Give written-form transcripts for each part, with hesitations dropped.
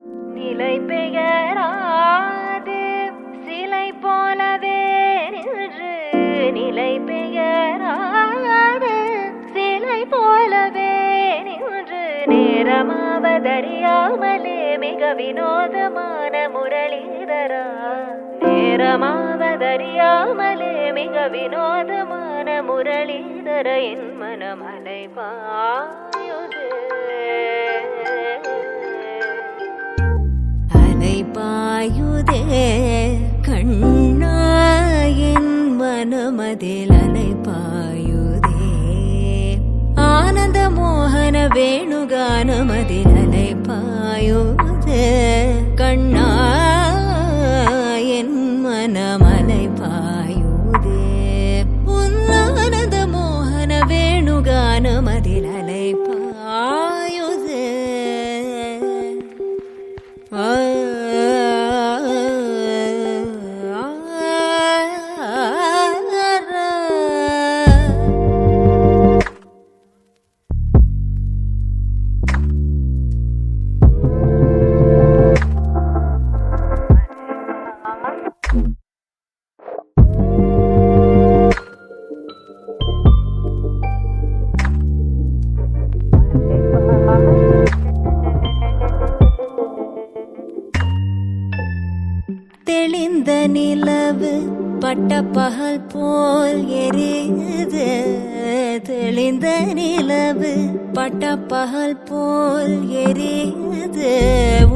நிலை பெயராது சிலை போலவே நின்று நிலை பெயராது சிலை போலவே நின்று நேரமாவதறியாமலே மிக வினோதமான முரளிதரா நேரமாவதறியாமலே மிக வினோதமான முரளிதர என் மனம் அலைபாயுதே அலைபாயுதே கண்ணா என் மனமதில் அலைபாயுதே ஆனந்த மோகன வேணுகானமதில் அலைபாயுதே கண்ணா என் மனமலை பாயுதே உன்னானந்த மோகன வேணுகானமதில் அலை பாயுதே தெளிந்த நிலவு பட்ட பகல் போல் எரியுது தெளிந்த நிலவு பட்ட பகல் போல் எரியுது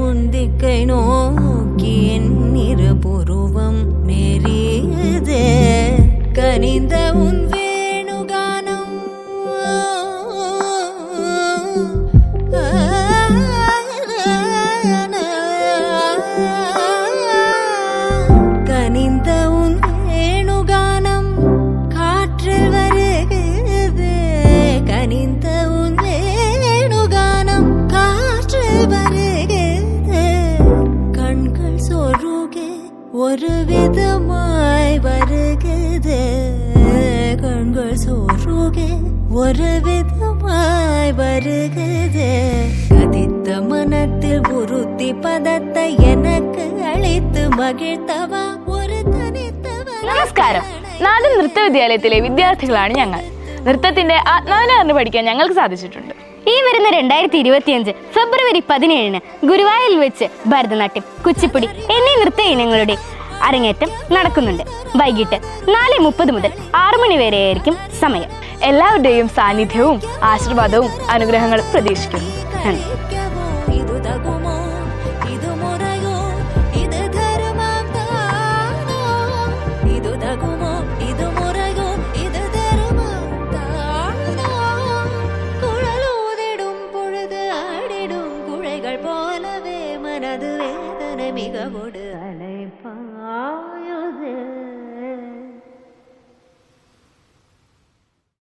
உந்திக்கை நோக்கி என் இருபுருவம் நெறியுது கனிந்த உன் வேணுகானம் கனிந்த உன் வேணுகானம் காற்றில் வருகிறது கனிந்த உன் வேணுகானம் காற்றில் வருகிறது கண்கள் சொருகே ஒரு விதமாய் வருகிறது கண்கள் சொருகே ஒரு விதமாய் வருகிறது கதித்த மனத்தில் உறுதி பதத்தை எனக்கு அளித்து மகிழ்த்தவா ഒരു നമസ്കാരം. നാടൻ നൃത്ത വിദ്യാലയത്തിലെ വിദ്യാർത്ഥികളാണ് ഞങ്ങൾ. നൃത്തത്തിന്റെ ആത്മാവിനെ അറിഞ്ഞു പഠിക്കാൻ ഞങ്ങൾക്ക് സാധിച്ചിട്ടുണ്ട്. ഈ വരുന്ന 2025 ഫെബ്രുവരി 17 ഗുരുവായൂരിൽ വെച്ച് ഭരതനാട്യം, കുച്ചിപ്പുടി എന്നീ നൃത്ത ഇനങ്ങളുടെ അരങ്ങേറ്റം നടക്കുന്നുണ്ട്. വൈകിട്ട് 4:30 മുതൽ 6 മണി വരെയായിരിക്കും സമയം. എല്ലാവരുടെയും സാന്നിധ്യവും ആശീർവാദവും അനുഗ്രഹങ്ങളും പ്രതീക്ഷിക്കുന്നു. போலவே மனது வேதனை மிகவோடு